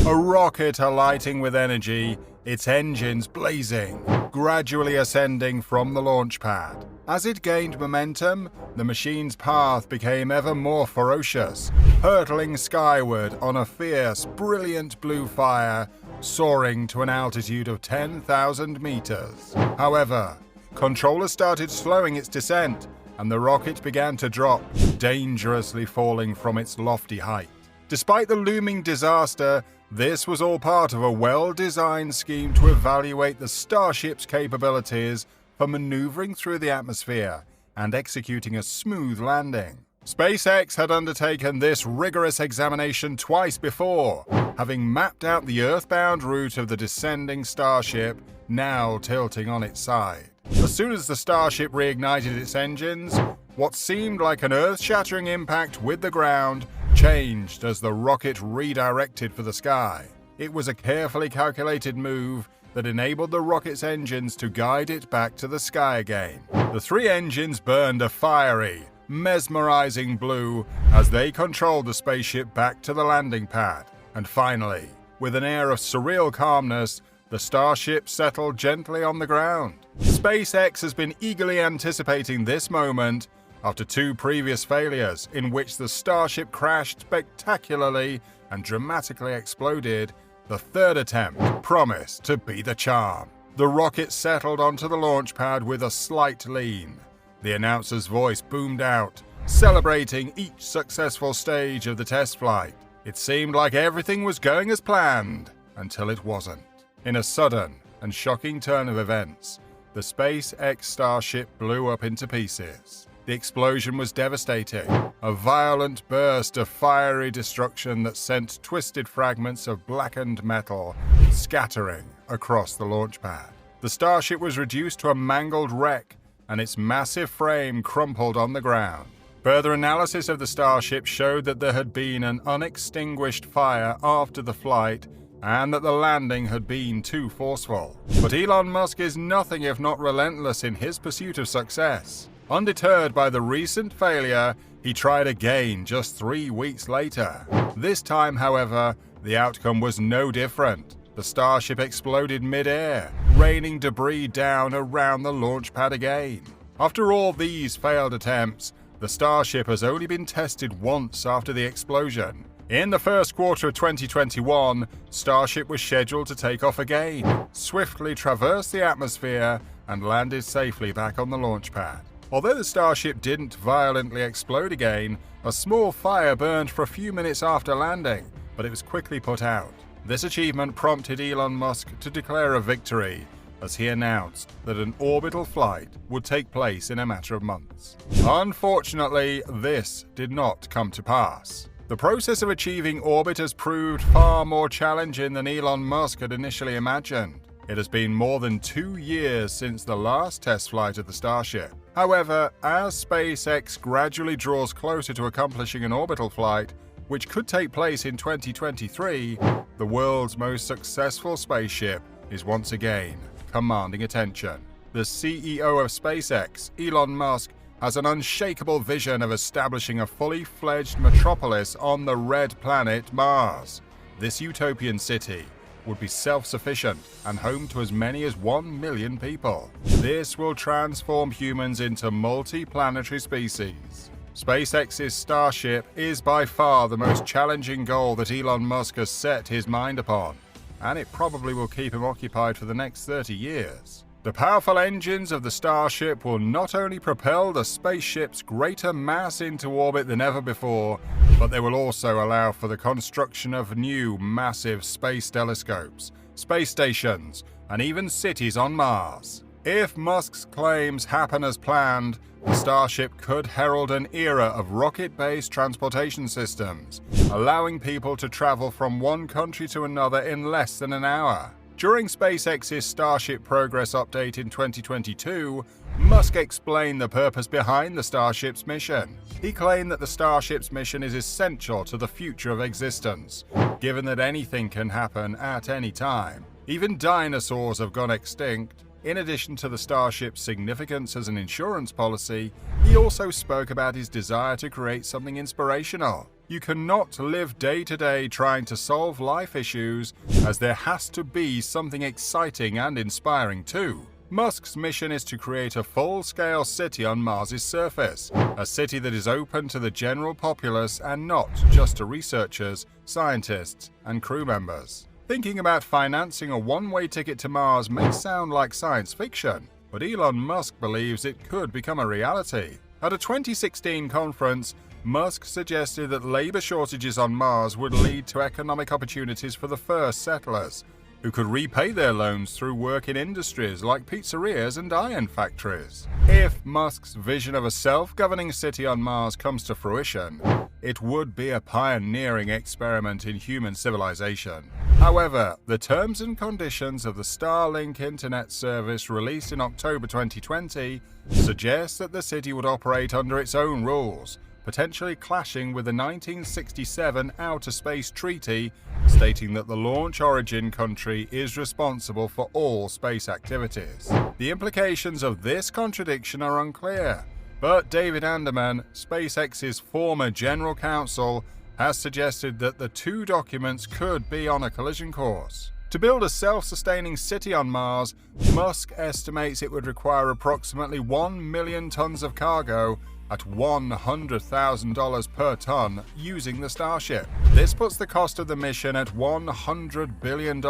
A rocket alighting with energy, its engines blazing, gradually ascending from the launch pad. As it gained momentum, the machine's path became ever more ferocious, hurtling skyward on a fierce, brilliant blue fire, soaring to an altitude of 10,000 meters. However, controllers started slowing its descent, and the rocket began to drop, dangerously falling from its lofty height. Despite the looming disaster, this was all part of a well-designed scheme to evaluate the Starship's capabilities for maneuvering through the atmosphere and executing a smooth landing. SpaceX had undertaken this rigorous examination twice before, having mapped out the earthbound route of the descending Starship, now tilting on its side. As soon as the Starship reignited its engines, what seemed like an earth-shattering impact with the ground changed as the rocket redirected for the sky. It was a carefully calculated move that enabled the rocket's engines to guide it back to the sky again. The three engines burned a fiery, mesmerizing blue as they controlled the spaceship back to the landing pad. And finally, with an air of surreal calmness, the Starship settled gently on the ground. SpaceX has been eagerly anticipating this moment after two previous failures in which the Starship crashed spectacularly and dramatically exploded. The third attempt promised to be the charm. The rocket settled onto the launch pad with a slight lean. The announcer's voice boomed out, celebrating each successful stage of the test flight. It seemed like everything was going as planned, until it wasn't. In a sudden and shocking turn of events, the SpaceX Starship blew up into pieces. The explosion was devastating, a violent burst of fiery destruction that sent twisted fragments of blackened metal scattering across the launch pad. The Starship was reduced to a mangled wreck, and its massive frame crumpled on the ground. Further analysis of the Starship showed that there had been an unextinguished fire after the flight, and that the landing had been too forceful. But Elon Musk is nothing if not relentless in his pursuit of success. Undeterred by the recent failure, he tried again just 3 weeks later. This time, however, the outcome was no different. The Starship exploded mid-air, raining debris down around the launch pad again. After all these failed attempts, the Starship has only been tested once after the explosion. In the first quarter of 2021, Starship was scheduled to take off again, swiftly traversed the atmosphere, and landed safely back on the launch pad. Although the Starship didn't violently explode again, a small fire burned for a few minutes after landing, but it was quickly put out. This achievement prompted Elon Musk to declare a victory, as he announced that an orbital flight would take place in a matter of months. Unfortunately, this did not come to pass. The process of achieving orbit has proved far more challenging than Elon Musk had initially imagined. It has been more than 2 years since the last test flight of the Starship. However, as SpaceX gradually draws closer to accomplishing an orbital flight, which could take place in 2023, the world's most successful spaceship is once again commanding attention. The CEO of SpaceX, Elon Musk, has an unshakable vision of establishing a fully fledged metropolis on the red planet Mars. This utopian city would be self-sufficient and home to as many as 1 million people. This will transform humans into multi-planetary species. SpaceX's Starship is by far the most challenging goal that Elon Musk has set his mind upon, and it probably will keep him occupied for the next 30 years. The powerful engines of the Starship will not only propel the spaceship's greater mass into orbit than ever before, but they will also allow for the construction of new massive space telescopes, space stations, and even cities on Mars. If Musk's claims happen as planned, the Starship could herald an era of rocket-based transportation systems, allowing people to travel from one country to another in less than an hour. During SpaceX's Starship Progress update in 2022, Musk explained the purpose behind the Starship's mission. He claimed that the Starship's mission is essential to the future of existence, given that anything can happen at any time. Even dinosaurs have gone extinct. In addition to the Starship's significance as an insurance policy, he also spoke about his desire to create something inspirational. You cannot live day to day trying to solve life issues, as there has to be something exciting and inspiring too. Musk's mission is to create a full-scale city on Mars's surface, a city that is open to the general populace and not just to researchers, scientists, and crew members. Thinking about financing a one-way ticket to Mars may sound like science fiction, but Elon Musk believes it could become a reality. At a 2016 conference, Musk suggested that labor shortages on Mars would lead to economic opportunities for the first settlers, who could repay their loans through work in industries like pizzerias and iron factories. If Musk's vision of a self-governing city on Mars comes to fruition, it would be a pioneering experiment in human civilization. However, the terms and conditions of the Starlink internet service released in October 2020 suggest that the city would operate under its own rules, potentially clashing with the 1967 Outer Space Treaty, stating that the launch origin country is responsible for all space activities. The implications of this contradiction are unclear, but David Anderman, SpaceX's former general counsel, has suggested that the two documents could be on a collision course. To build a self-sustaining city on Mars, Musk estimates it would require approximately 1 million tons of cargo at $100,000 per ton using the Starship. This puts the cost of the mission at $100 billion,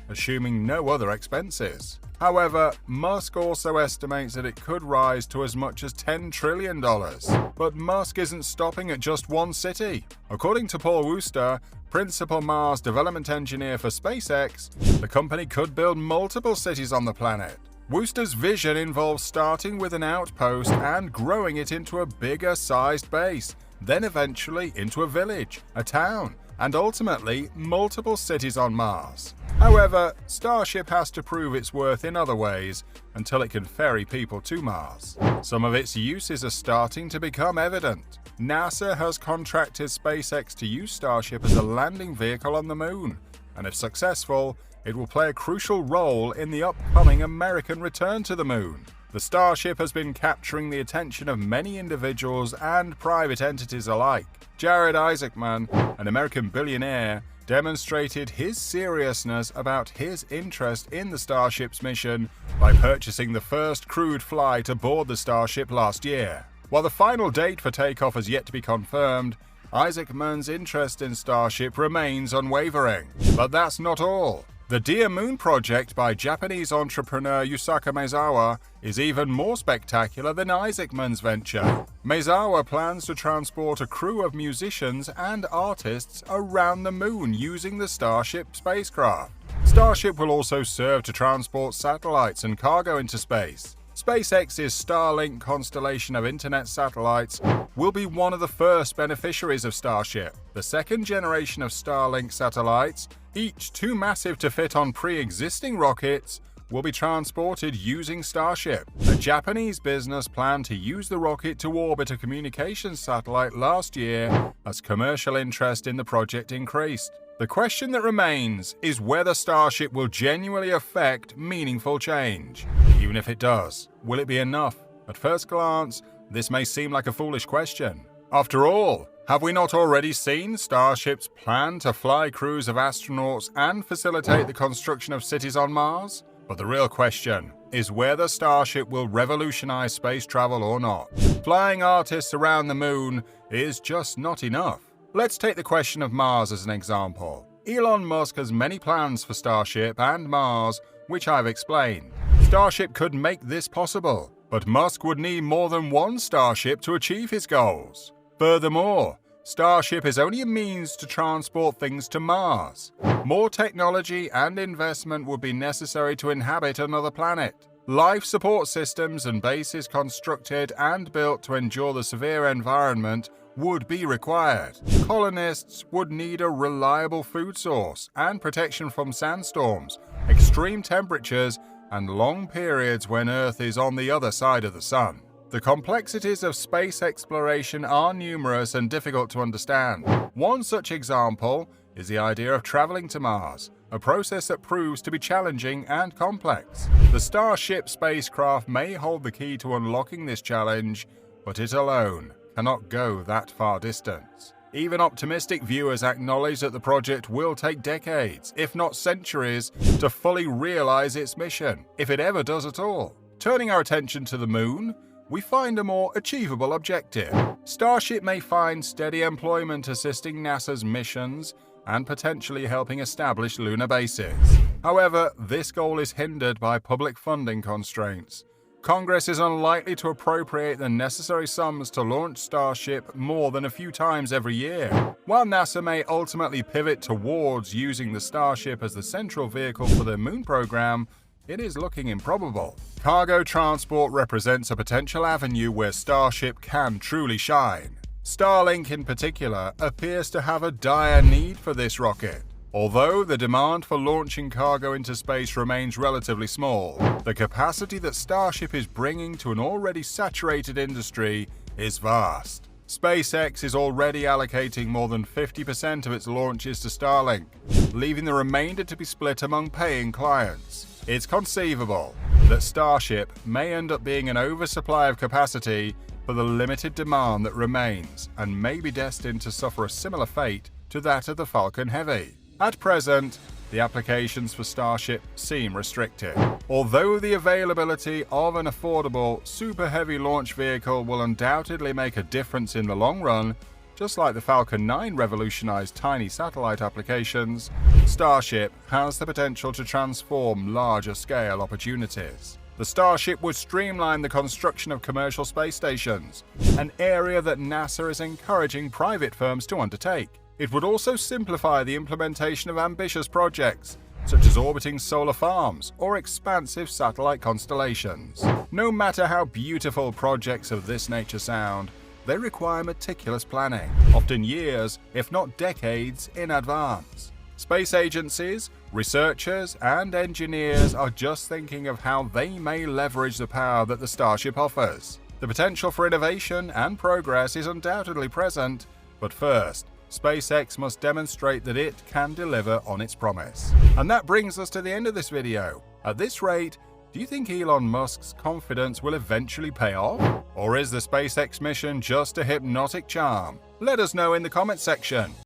assuming no other expenses. However, Musk also estimates that it could rise to as much as $10 trillion. But Musk isn't stopping at just one city. According to Paul Wooster, principal Mars development engineer for SpaceX, the company could build multiple cities on the planet. Wooster's vision involves starting with an outpost and growing it into a bigger-sized base, then eventually into a village, a town, and ultimately multiple cities on Mars. However, Starship has to prove its worth in other ways until it can ferry people to Mars. Some of its uses are starting to become evident. NASA has contracted SpaceX to use Starship as a landing vehicle on the Moon, and if successful, it will play a crucial role in the upcoming American return to the Moon. The Starship has been capturing the attention of many individuals and private entities alike. Jared Isaacman, an American billionaire, demonstrated his seriousness about his interest in the Starship's mission by purchasing the first crewed flight aboard the Starship last year. While the final date for takeoff has yet to be confirmed, Isaacman's interest in Starship remains unwavering. But that's not all. The Dear Moon project by Japanese entrepreneur Yusaka Maezawa is even more spectacular than Isaacman's venture. Maezawa plans to transport a crew of musicians and artists around the Moon using the Starship spacecraft. Starship will also serve to transport satellites and cargo into space. SpaceX's Starlink constellation of internet satellites will be one of the first beneficiaries of Starship. The second generation of Starlink satellites, each too massive to fit on pre-existing rockets, will be transported using Starship. A Japanese business planned to use the rocket to orbit a communications satellite last year as commercial interest in the project increased. The question that remains is whether Starship will genuinely affect meaningful change. Even if it does, will it be enough? At first glance, this may seem like a foolish question. After all, have we not already seen Starship's plan to fly crews of astronauts and facilitate the construction of cities on Mars? But the real question is whether Starship will revolutionize space travel or not. Flying artists around the Moon is just not enough. Let's take the question of Mars as an example. Elon Musk has many plans for Starship and Mars, which I've explained. Starship could make this possible, but Musk would need more than one Starship to achieve his goals. Furthermore, Starship is only a means to transport things to Mars. More technology and investment would be necessary to inhabit another planet. Life support systems and bases constructed and built to endure the severe environment would be required. Colonists would need a reliable food source and protection from sandstorms, extreme temperatures, and long periods when Earth is on the other side of the Sun. The complexities of space exploration are numerous and difficult to understand. One such example is the idea of traveling to Mars, a process that proves to be challenging and complex. The Starship spacecraft may hold the key to unlocking this challenge, but it alone cannot go that far distance. Even optimistic viewers acknowledge that the project will take decades, if not centuries, to fully realize its mission, if it ever does at all. Turning our attention to the Moon, we find a more achievable objective. Starship may find steady employment assisting NASA's missions and potentially helping establish lunar bases. However, this goal is hindered by public funding constraints. Congress is unlikely to appropriate the necessary sums to launch Starship more than a few times every year. While NASA may ultimately pivot towards using the Starship as the central vehicle for their Moon program, it is looking improbable. Cargo transport represents a potential avenue where Starship can truly shine. Starlink in particular appears to have a dire need for this rocket. Although the demand for launching cargo into space remains relatively small, the capacity that Starship is bringing to an already saturated industry is vast. SpaceX is already allocating more than 50% of its launches to Starlink, leaving the remainder to be split among paying clients. It's conceivable that Starship may end up being an oversupply of capacity for the limited demand that remains, and may be destined to suffer a similar fate to that of the Falcon Heavy. At present, the applications for Starship seem restricted. Although the availability of an affordable, super heavy launch vehicle will undoubtedly make a difference in the long run, just like the Falcon 9 revolutionized tiny satellite applications, Starship has the potential to transform larger-scale opportunities. The Starship would streamline the construction of commercial space stations, an area that NASA is encouraging private firms to undertake. It would also simplify the implementation of ambitious projects, such as orbiting solar farms or expansive satellite constellations. No matter how beautiful projects of this nature sound, they require meticulous planning, often years, if not decades, in advance. Space agencies, researchers, and engineers are just thinking of how they may leverage the power that the Starship offers. The potential for innovation and progress is undoubtedly present, but first, SpaceX must demonstrate that it can deliver on its promise. And that brings us to the end of this video. At this rate, do you think Elon Musk's confidence will eventually pay off? Or is the SpaceX mission just a hypnotic charm? Let us know in the comments section.